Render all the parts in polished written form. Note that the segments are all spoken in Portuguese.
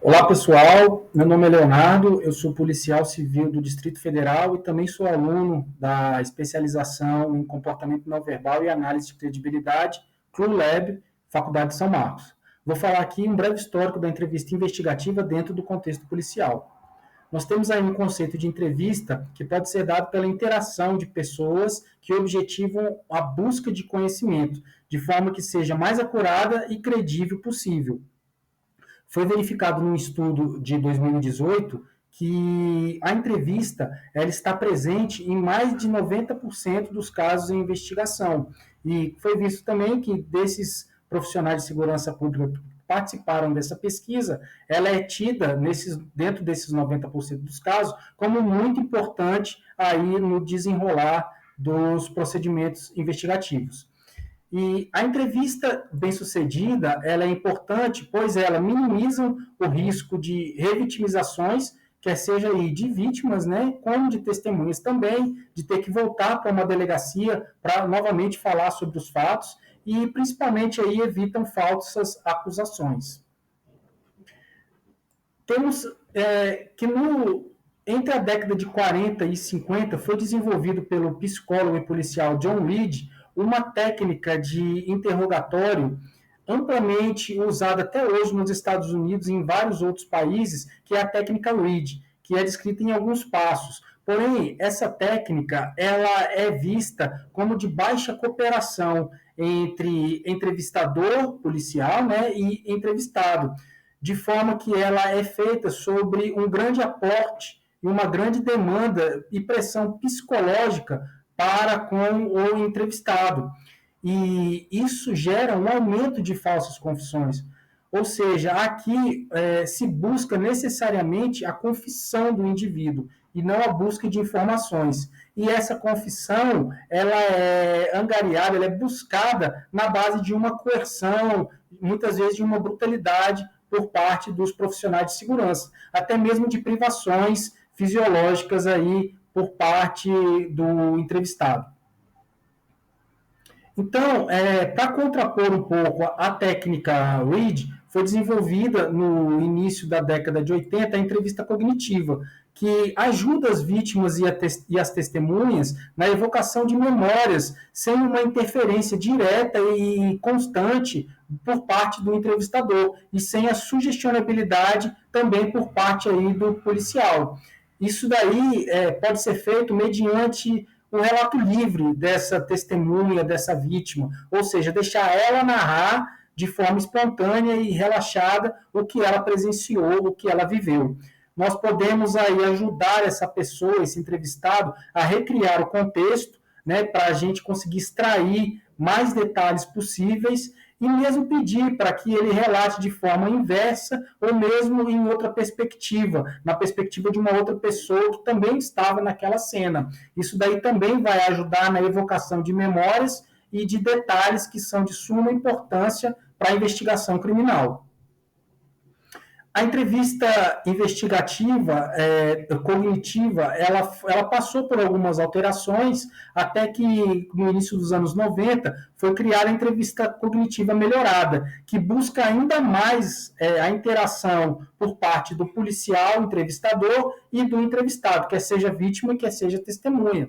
Olá, pessoal. Meu nome é Leonardo, eu sou policial civil do Distrito Federal e também sou aluno da especialização em comportamento não verbal e análise de credibilidade, CRULab, Faculdade de São Marcos. Vou falar aqui um breve histórico da entrevista investigativa dentro do contexto policial. Nós temos aí um conceito de entrevista que pode ser dado pela interação de pessoas que objetivam a busca de conhecimento, de forma que seja mais acurada e credível possível. Foi verificado num estudo de 2018 que a entrevista ela está presente em mais de 90% dos casos em investigação. E foi visto também que desses profissionais de segurança pública que participaram dessa pesquisa, ela é tida dentro desses 90% dos casos como muito importante aí no desenrolar dos procedimentos investigativos. E a entrevista bem-sucedida, ela é importante, pois ela minimiza o risco de revitimizações, quer seja aí de vítimas, né, como de testemunhas também, de ter que voltar para uma delegacia para novamente falar sobre os fatos e principalmente aí evitam falsas acusações. Temos que entre a década de 40 e 50 foi desenvolvido pelo psicólogo e policial John Reed uma técnica de interrogatório amplamente usada até hoje nos Estados Unidos e em vários outros países, que é a técnica Reed, que é descrita em alguns passos. Porém, essa técnica ela é vista como de baixa cooperação entre entrevistador policial, né, e entrevistado, de forma que ela é feita sobre um grande aporte e uma grande demanda e pressão psicológica para com o entrevistado. E isso gera um aumento de falsas confissões. Ou seja, aqui se busca necessariamente a confissão do indivíduo e não a busca de informações. E essa confissão, ela é angariada, ela é buscada na base de uma coerção, muitas vezes de uma brutalidade por parte dos profissionais de segurança, até mesmo de privações fisiológicas aí por parte do entrevistado. Então, para contrapor um pouco a técnica Reed, foi desenvolvida no início da década de 80 a entrevista cognitiva, que ajuda as vítimas e as testemunhas na evocação de memórias, sem uma interferência direta e constante por parte do entrevistador, e sem a sugestionabilidade também por parte aí do policial. Isso daí pode ser feito mediante o relato livre dessa testemunha, dessa vítima, ou seja, deixar ela narrar de forma espontânea e relaxada o que ela presenciou, o que ela viveu. Nós podemos aí ajudar essa pessoa, esse entrevistado, a recriar o contexto, né, para a gente conseguir extrair mais detalhes possíveis e mesmo pedir para que ele relate de forma inversa ou mesmo em outra perspectiva, na perspectiva de uma outra pessoa que também estava naquela cena. Isso daí também vai ajudar na evocação de memórias e de detalhes que são de suma importância para a investigação criminal. A entrevista investigativa, cognitiva, ela passou por algumas alterações, até que no início dos anos 90 foi criada a entrevista cognitiva melhorada, que busca ainda mais a interação por parte do policial, entrevistador, e do entrevistado, quer seja vítima, quer seja testemunha.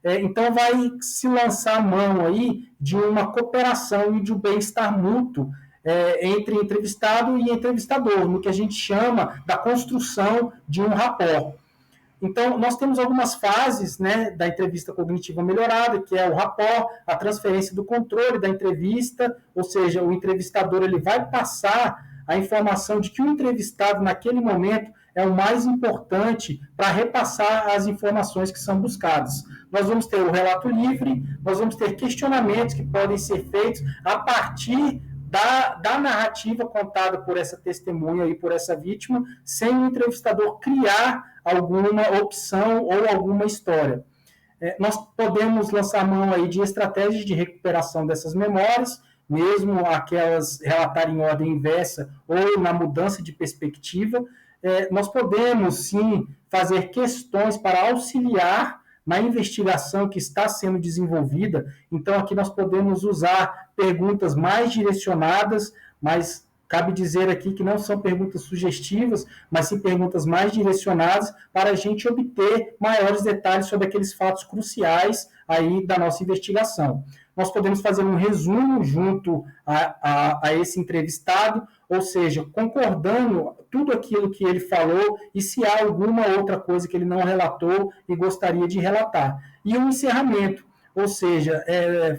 Então vai se lançar a mão aí de uma cooperação e de um bem-estar mútuo entre entrevistado e entrevistador, no que a gente chama da construção de um rapport. Então, nós temos algumas fases, né, da entrevista cognitiva melhorada, que é o rapport, a transferência do controle da entrevista, ou seja, o entrevistador ele vai passar a informação de que o entrevistado, naquele momento, é o mais importante para repassar as informações que são buscadas. Nós vamos ter o relato livre, nós vamos ter questionamentos que podem ser feitos a partir da narrativa contada por essa testemunha e por essa vítima, sem o entrevistador criar alguma opção ou alguma história. Nós podemos lançar mão aí de estratégias de recuperação dessas memórias, mesmo aquelas relatarem em ordem inversa ou na mudança de perspectiva. Nós podemos, sim, fazer questões para auxiliar na investigação que está sendo desenvolvida. Então, aqui nós podemos usar perguntas mais direcionadas, mais cabe dizer aqui que não são perguntas sugestivas, mas sim perguntas mais direcionadas para a gente obter maiores detalhes sobre aqueles fatos cruciais aí da nossa investigação. Nós podemos fazer um resumo junto a esse entrevistado, ou seja, concordando tudo aquilo que ele falou e se há alguma outra coisa que ele não relatou e gostaria de relatar. E um encerramento, ou seja,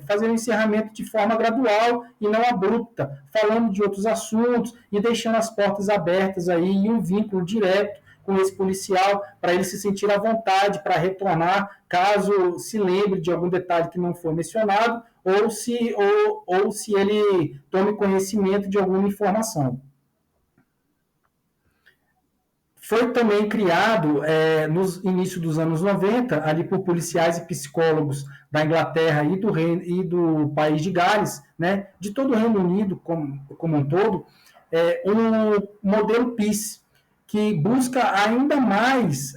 fazer um encerramento de forma gradual e não abrupta, falando de outros assuntos e deixando as portas abertas aí e um vínculo direto com esse policial, para ele se sentir à vontade para retornar, caso se lembre de algum detalhe que não foi mencionado, ou se ele tome conhecimento de alguma informação. Foi também criado, nos inícios dos anos 90, ali por policiais e psicólogos da Inglaterra e do país de Gales, né, de todo o Reino Unido como um todo, um modelo PIS, que busca ainda mais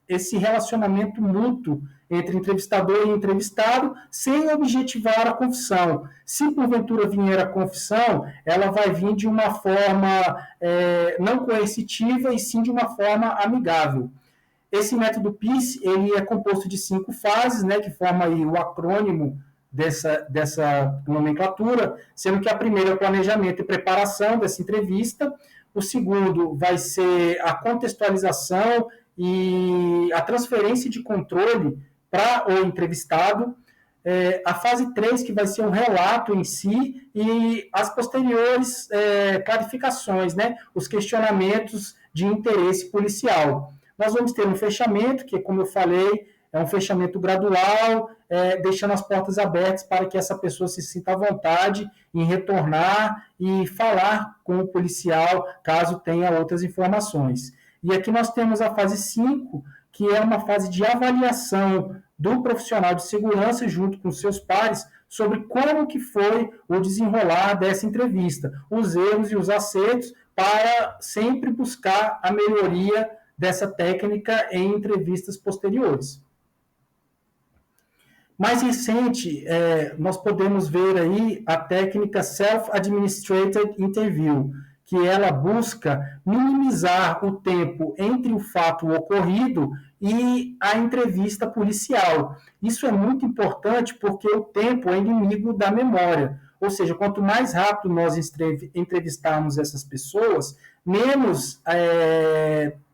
esse relacionamento mútuo entre entrevistador e entrevistado, sem objetivar a confissão. Se porventura vier a confissão, ela vai vir de uma forma não coercitiva, e sim de uma forma amigável. Esse método PIS ele é composto de 5 fases, né, que forma aí o acrônimo dessa nomenclatura, sendo que a primeira é o planejamento e preparação dessa entrevista, o segundo vai ser a contextualização e a transferência de controle para o entrevistado, a fase 3, que vai ser o relato em si, e as posteriores clarificações, né, os questionamentos de interesse policial. Nós vamos ter um fechamento, que, como eu falei, é um fechamento gradual, deixando as portas abertas para que essa pessoa se sinta à vontade em retornar e falar com o policial, caso tenha outras informações. E aqui nós temos a fase 5, que é uma fase de avaliação do profissional de segurança junto com seus pares sobre como que foi o desenrolar dessa entrevista, os erros e os acertos, para sempre buscar a melhoria dessa técnica em entrevistas posteriores. Mais recente, nós podemos ver aí a técnica Self-Administrated Interview, que ela busca minimizar o tempo entre o fato ocorrido e a entrevista policial. Isso é muito importante porque o tempo é inimigo da memória. Ou seja, quanto mais rápido nós entrevistarmos essas pessoas, menos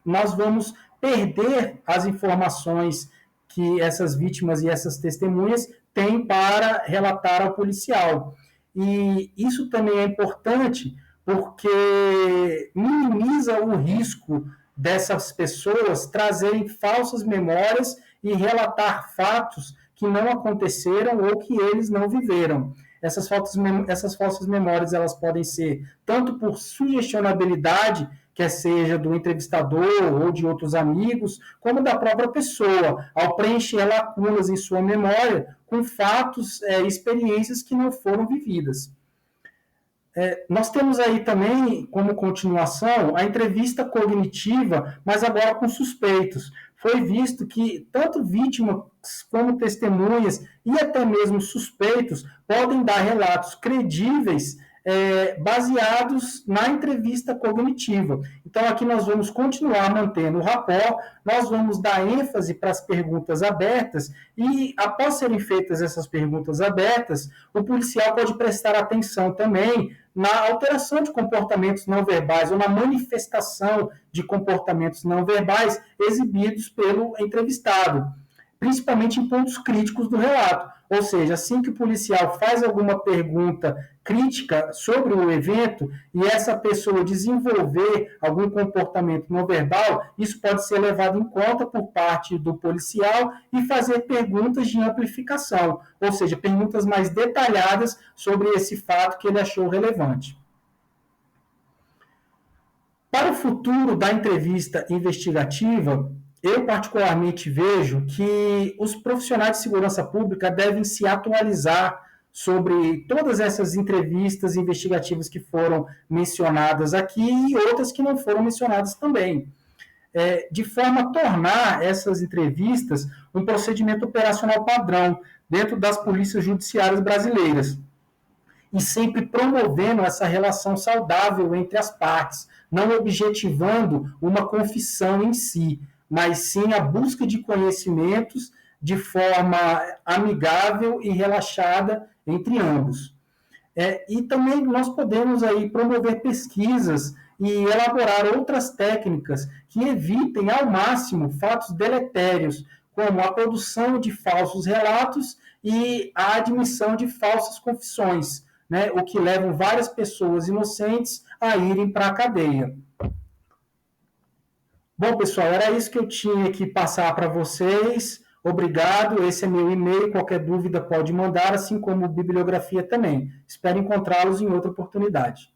nós vamos perder as informações que essas vítimas e essas testemunhas têm para relatar ao policial. E isso também é importante porque minimiza o risco dessas pessoas trazerem falsas memórias e relatar fatos que não aconteceram ou que eles não viveram. Essas falsas memórias elas podem ser tanto por sugestionabilidade, quer seja do entrevistador ou de outros amigos, como da própria pessoa, ao preencher lacunas em sua memória com fatos e experiências que não foram vividas. Nós temos aí também, como continuação, a entrevista cognitiva, mas agora com suspeitos. Foi visto que tanto vítimas como testemunhas e até mesmo suspeitos podem dar relatos credíveis baseados na entrevista cognitiva. Então, aqui nós vamos continuar mantendo o rapport, nós vamos dar ênfase para as perguntas abertas e, após serem feitas essas perguntas abertas, o policial pode prestar atenção também na alteração de comportamentos não verbais ou na manifestação de comportamentos não verbais exibidos pelo entrevistado, principalmente em pontos críticos do relato. Ou seja, assim que o policial faz alguma pergunta crítica sobre o evento e essa pessoa desenvolver algum comportamento não verbal, isso pode ser levado em conta por parte do policial e fazer perguntas de amplificação, ou seja, perguntas mais detalhadas sobre esse fato que ele achou relevante. Para o futuro da entrevista investigativa, eu particularmente vejo que os profissionais de segurança pública devem se atualizar sobre todas essas entrevistas investigativas que foram mencionadas aqui e outras que não foram mencionadas também, de forma a tornar essas entrevistas um procedimento operacional padrão dentro das polícias judiciárias brasileiras. e sempre promovendo essa relação saudável entre as partes, não objetivando uma confissão em si, mas sim a busca de conhecimentos de forma amigável e relaxada entre ambos. E também nós podemos aí promover pesquisas e elaborar outras técnicas que evitem ao máximo fatos deletérios, como a produção de falsos relatos e a admissão de falsas confissões, né, o que leva várias pessoas inocentes a irem para a cadeia. Bom, pessoal, era isso que eu tinha que passar para vocês. Obrigado. Esse é meu e-mail. Qualquer dúvida pode mandar, assim como bibliografia também. Espero encontrá-los em outra oportunidade.